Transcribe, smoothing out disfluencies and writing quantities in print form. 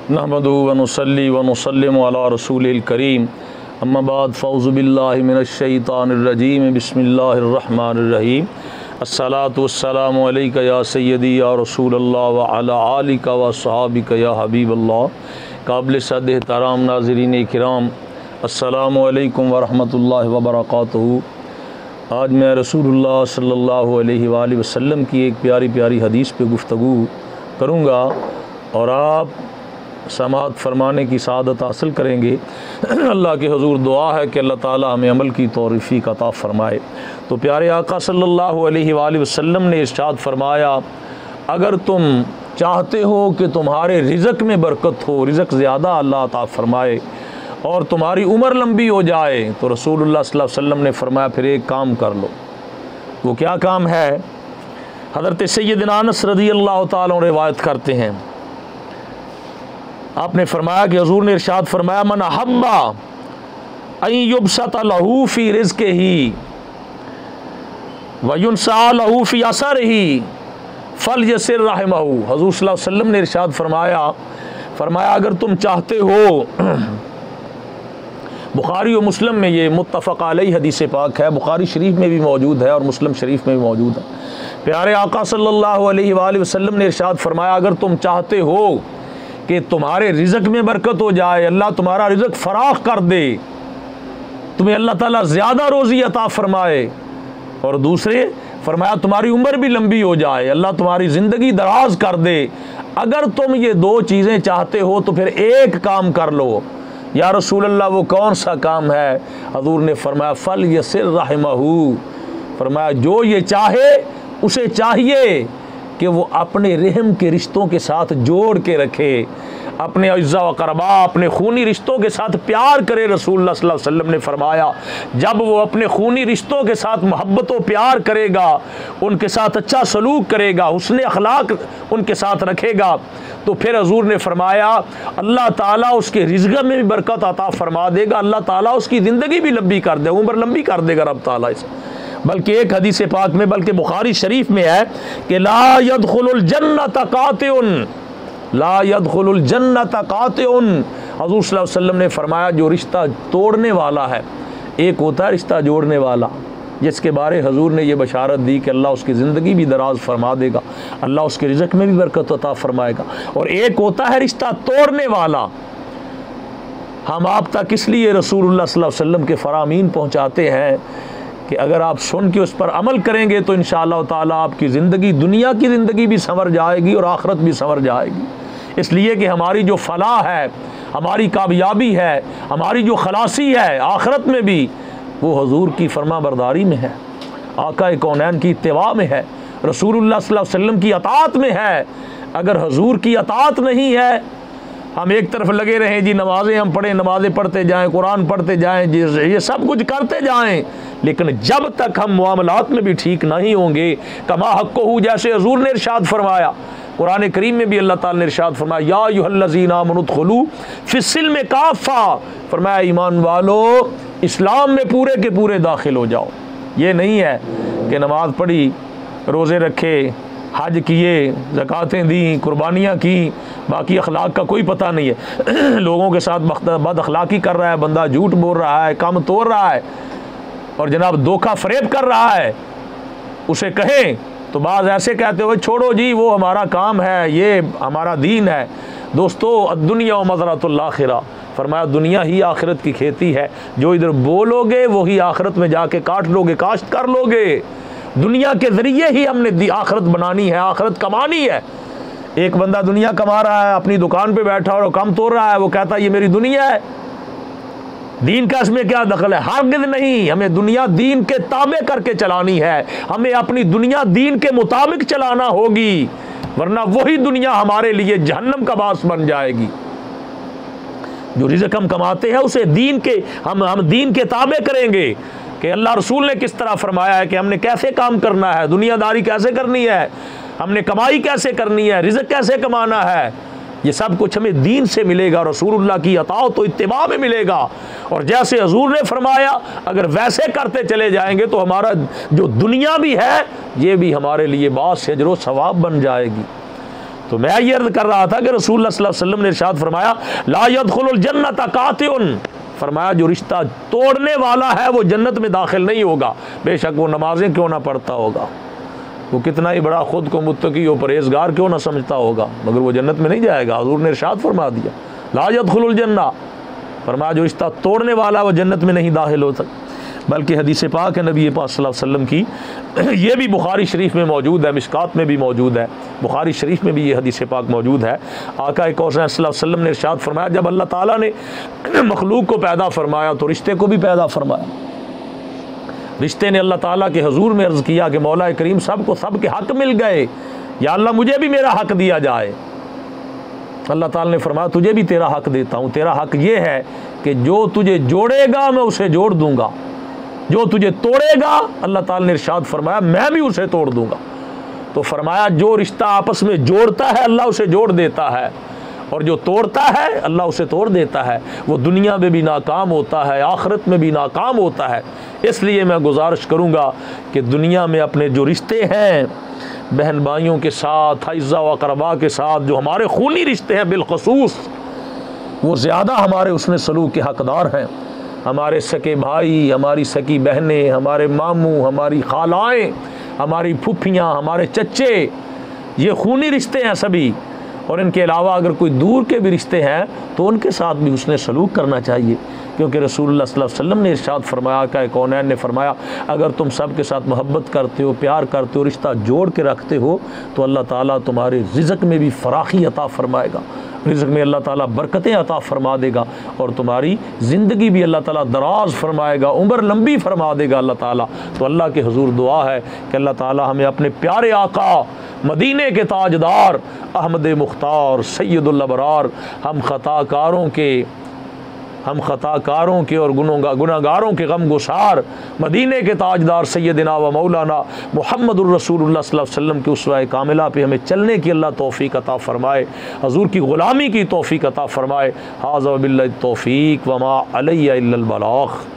नहमदुहु व नुसल्ली व नुसल्लिमु अला रसूलिल करीम अम्मा बाद फ़ऊज़ु बिल्लाहि मिनश शैतानिर रजीम बिस्मिल्लाहिर रहमानिर रहीम अस्सलातु वस्सलामु अलैका या सय्यदी या रसूलल्लाह व अला आलिका व सहाबिका या हबीबल्लाह। काबिल सद एहतराम नाज़रीन किराम, अस्सलामु अलैकुम व रहमतुल्लाहि व बरकातुहू। आज मैं रसूलुल्लाह सल्लल्लाहु अलैहि वसल्लम की एक प्यारी प्यारी हदीस पे गुफ्तगू करूँगा और आप समाअत फरमाने की सादत हासिल करेंगे। अल्लाह के हुज़ूर दुआ है कि अल्लाह ताला हमें अमल की तौफ़ीक़ अता फ़रमाए। तो प्यारे आका सल्लल्लाहु अलैहि वसल्लम ने इरशाद फरमाया, अगर तुम चाहते हो कि तुम्हारे रिज़्क़ में बरकत हो, रिज़्क़ ज़्यादा अल्लाह अता फ़रमाए और तुम्हारी उम्र लंबी हो जाए, तो रसूलुल्लाह सल्लल्लाहु अलैहि वसल्लम ने फरमाया फिर एक काम कर लो। वो क्या काम है? हज़रत सय्यदना अनस रज़ियल्लाहु ताला अन्हु रिवायत करते हैं, आपने फरमाया कि हुज़ूर ने इरशाद फरमाया, मन अहब्बा अन युबसत लहू फ़ी रिज़्क़िही व युनसा लहू फ़ी असरिही फलयसिर रहमहू। हुज़ूर सल्लल्लाहु अलैहि वसल्लम ने इरशाद फरमाया अगर तुम चाहते हो, बुखारी और मुस्लिम में ये मुत्तफ़क़ अलैहि हदीस पाक है, बुखारी शरीफ में भी मौजूद है और मुस्लिम शरीफ में भी मौजूद है। प्यारे आका सल्लल्लाहु अलैहि वसल्लम ने इरशाद फरमाया, अगर तुम चाहते हो कि तुम्हारे रिज़्क़ में बरकत हो जाए, अल्लाह तुम्हारा रिज़्क़ फराख कर दे, तुम्हें अल्लाह ताला ज़्यादा रोज़ी अता फ़रमाए, और दूसरे फरमाया तुम्हारी उम्र भी लंबी हो जाए, अल्लाह तुम्हारी ज़िंदगी दराज कर दे। अगर तुम ये दो चीज़ें चाहते हो तो फिर एक काम कर लो। या रसूल अल्लाह वो कौन सा काम है? हज़ूर ने फरमाया फलयसिर रहमहू, फरमाया जो ये चाहे उसे चाहिए कि वो अपने रहम के रिश्तों के साथ जोड़ के रखे, अपने अज़्ज़ा व क़रबा, अपने खूनी रिश्तों के साथ प्यार करे। रसूलुल्लाह सल्लल्लाहु अलैहि वसल्लम ने फरमाया जब वो अपने खूनी रिश्तों के साथ मोहब्बत व प्यार करेगा, उनके साथ अच्छा सलूक करेगा, हुस्न अखलाक उनके साथ रखेगा, तो फिर हज़ूर ने फरमाया अल्लाह ताला उसके रिज़्क़ में भी बरकत अता फ़रमा देगा, अल्लाह ताला उसकी ज़िंदगी भी लंबी कर दे, उम्र लंबी कर देगा रब ताला इसे। बल्कि एक हदीस पाक में, बल्कि बुखारी शरीफ में है कि ला यदखुलुल जन्नत कातिउन, ला यदखुलुल जन्नत कातिउन। हज़ूर सल्लल्लाहु अलैहि वसल्लम ने फरमाया जो रिश्ता तोड़ने वाला है, एक होता है रिश्ता जोड़ने वाला, जिसके बारे हजूर ने यह बशारत दी कि अल्लाह उसकी ज़िंदगी भी दराज फरमा देगा, अल्लाह उसके रिज़्क़ में भी बरकत अता फरमाएगा। और एक होता है रिश्ता तोड़ने वाला। हम आप तक इसलिए रसूलुल्लाह सल्लल्लाहु अलैहि वसल्लम के फ़रामीन पहुँचाते हैं कि अगर आप सुन के उस पर अमल करेंगे तो इंशाअल्लाह ताला आपकी ज़िंदगी, दुनिया की ज़िंदगी भी संवर जाएगी और आखिरत भी संवर जाएगी। इसलिए कि हमारी जो फलाह है, हमारी कामयाबी है, हमारी जो खलासी है आखिरत में भी, वो हुज़ूर की फरमा बरदारी में है, आका कौनैन की इत्तिबा में है, रसूलुल्लाह सल्लल्लाहु अलैहि वसल्लम की अताअत में है। अगर हुज़ूर की अताअत नहीं है, हम एक तरफ लगे रहें जी नमाज़ें हम पढ़ें, नमाज़ें पढ़ते जाएं, कुरान पढ़ते जाएं, ये सब कुछ करते जाएं, लेकिन जब तक हम मामलात में भी ठीक नहीं होंगे, कमा हक़्क़ुहू, जैसे हुज़ूर ने इरशाद फरमाया, कुरान करीम में भी अल्लाह ताला ने इरशाद फरमाया या अय्युहल्लज़ीना आमनू उदखुलू फ़िस्सिल्मि काफ़ा, फरमाया ईमान वालो इस्लाम में पूरे के पूरे दाखिल हो जाओ। ये नहीं है कि नमाज़ पढ़ी, रोज़े रखे, हज किए, ज़कातें दी, कुर्बानियाँ की, बाकी अखलाक का कोई पता नहीं है। लोगों के साथ बद अखलाकी कर रहा है बंदा, झूठ बोल रहा है, काम तोड़ रहा है और जनाब धोखा फरेब कर रहा है। उसे कहें तो बाज़ ऐसे कहते हुए छोड़ो जी वो हमारा काम है, ये हमारा दीन है। दोस्तों अद्दुनिया व मज़रअतुल आखिरा, फरमाया दुनिया ही आखिरत की खेती है, जो इधर बोलोगे वही आखिरत में जाके काट लोगे, काश्त कर लोगे। दुनिया के ज़रिए ही हमने आखिरत बनानी है, आखिरत कमानी है। एक बंदा दुनिया कमा रहा है, अपनी दुकान पे बैठा और काम तोड़ रहा है, वो कहता है ये मेरी दुनिया है, दीन का इसमें क्या दखल है? हरगिज़ नहीं, हमें दुनिया दीन के ताबे करके चलानी है, हमें अपनी दुनिया दीन के मुताबिक चलाना होगी, वरना वही दुनिया हमारे लिए जहन्नम का बास बन जाएगी। जो रिज़्क़ हम कमाते हैं उसे दीन के हम दीन के ताबे करेंगे कि अल्लाह रसूल ने किस तरह फरमाया है कि हमने कैसे काम करना है, दुनियादारी कैसे करनी है, हमने कमाई कैसे करनी है, रिज़्क़ कैसे कमाना है। ये सब कुछ हमें दीन से मिलेगा, रसूलुल्लाह की अताअत तो इत्तिबा में मिलेगा। और जैसे हुज़ूर ने फरमाया अगर वैसे करते चले जाएंगे तो हमारा जो दुनिया भी है ये भी हमारे लिए बास अजर व सवाब बन जाएगी। तो मैं ये अर्ज कर रहा था कि रसूलुल्लाह सल्लल्लाहु अलैहि वसल्लम ने इरशाद फरमाया ला यदखुलुल जन्नत कातिउन, फरमाया जो रिश्ता तोड़ने वाला है वो जन्नत में दाखिल नहीं होगा, बेशक वो नमाजें क्यों ना पढ़ता होगा, वो कितना ही बड़ा खुद को मुत्तकी और परहेजगार क्यों ना समझता होगा, मगर वो जन्नत में नहीं जाएगा। हुजूर ने इरशाद फरमा दिया ला यदखुलुल जन्नह, फरमाया जो रिश्ता तोड़ने वाला वो जन्नत में नहीं दाखिल हो सकता। बल्कि हदीस पाक है नबी पाक सल्लल्लाहु अलैहि वसल्लम की, ये भी बुखारी शरीफ में मौजूद है, मिशकात में भी मौजूद है, बुखारी शरीफ में भी ये हदीस पाक मौजूद है। आका कौसर सल्लल्लाहु अलैहि वसल्लम ने इरशाद फरमाया जब अल्लाह ताला ने मखलूक को पैदा फरमाया तो रिश्ते को भी पैदा फरमाया। रिश्ते ने अल्लाह ताला के हुजूर में अर्ज़ किया कि मौला करीम सबको सब के हक़ मिल गए, या अल्लाह मुझे भी मेरा हक़ दिया जाए। अल्लाह ताला ने फरमाया तुझे भी तेरा हक़ देता हूँ, तेरा हक़ ये है कि जो तुझे जोड़ेगा मैं उसे जोड़ दूँगा, जो तुझे तोड़ेगा अल्लाह ताला ने इरशाद फरमाया मैं भी उसे तोड़ दूँगा। तो फरमाया जो रिश्ता आपस में जोड़ता है अल्लाह उसे जोड़ देता है, और जो तोड़ता है अल्लाह उसे तोड़ देता है। वो दुनिया में भी नाकाम होता है, आखिरत में भी नाकाम होता है। इसलिए मैं गुजारिश करूँगा कि दुनिया में अपने जो रिश्ते हैं बहन भाइयों के साथ, अज़्ज़ा व अक़रबा के साथ, जो हमारे खूनी रिश्ते हैं बिलखसूस, वो ज़्यादा हमारे उसमें सलूक के हक़दार हैं। हमारे सके भाई, हमारी सकी बहनें, हमारे मामू, हमारी खालाएँ, हमारी फुफ्फियाँ, हमारे चच्चे, ये खूनी रिश्ते हैं सभी। और इनके अलावा अगर कोई दूर के भी रिश्ते हैं तो उनके साथ भी उसने सलूक करना चाहिए, क्योंकि रसूलुल्लाह सल्लल्लाहु अलैहि वसल्लम ने इरशाद फरमाया कि कौनैन ने फरमाया अगर तुम सब के साथ मोहब्बत करते हो, प्यार करते हो, रिश्ता जोड़ के रखते हो तो अल्लाह ताला तुम्हारे रिज़्क़ में भी फ़राखी अता फ़रमाएगा, रिज़्क़ में अल्लाह ताला बरकतें अता फ़रमा देगा, और तुम्हारी ज़िंदगी भी अल्लाह ताला दराज फरमाएगा, उम्र लंबी फरमा देगा अल्लाह ताला। तो अल्लाह के हुजूर दुआ है कि अल्लाह ताला हमें अपने प्यारे आका मदीने के ताजदार अहमद मुख्तार सैयदुल अबरार, हम ख़ताकारों के और गुनाहगारों के गम गुसार मदीने के ताजदार सैयदना व मौलाना मुहम्मदुर रसूलुल्लाह सल्लल्लाहु अलैहि वसल्लम की उसवाए कामिला पे हमें चलने की अल्लाह तौफ़ीक अता फ़रमाए, हजूर की ग़ुलामी की तौफ़ीक अता फ़रमाए। हाज़ा बिल्लाहि तौफ़ीक व मा अलैया इल्लल बलाग़।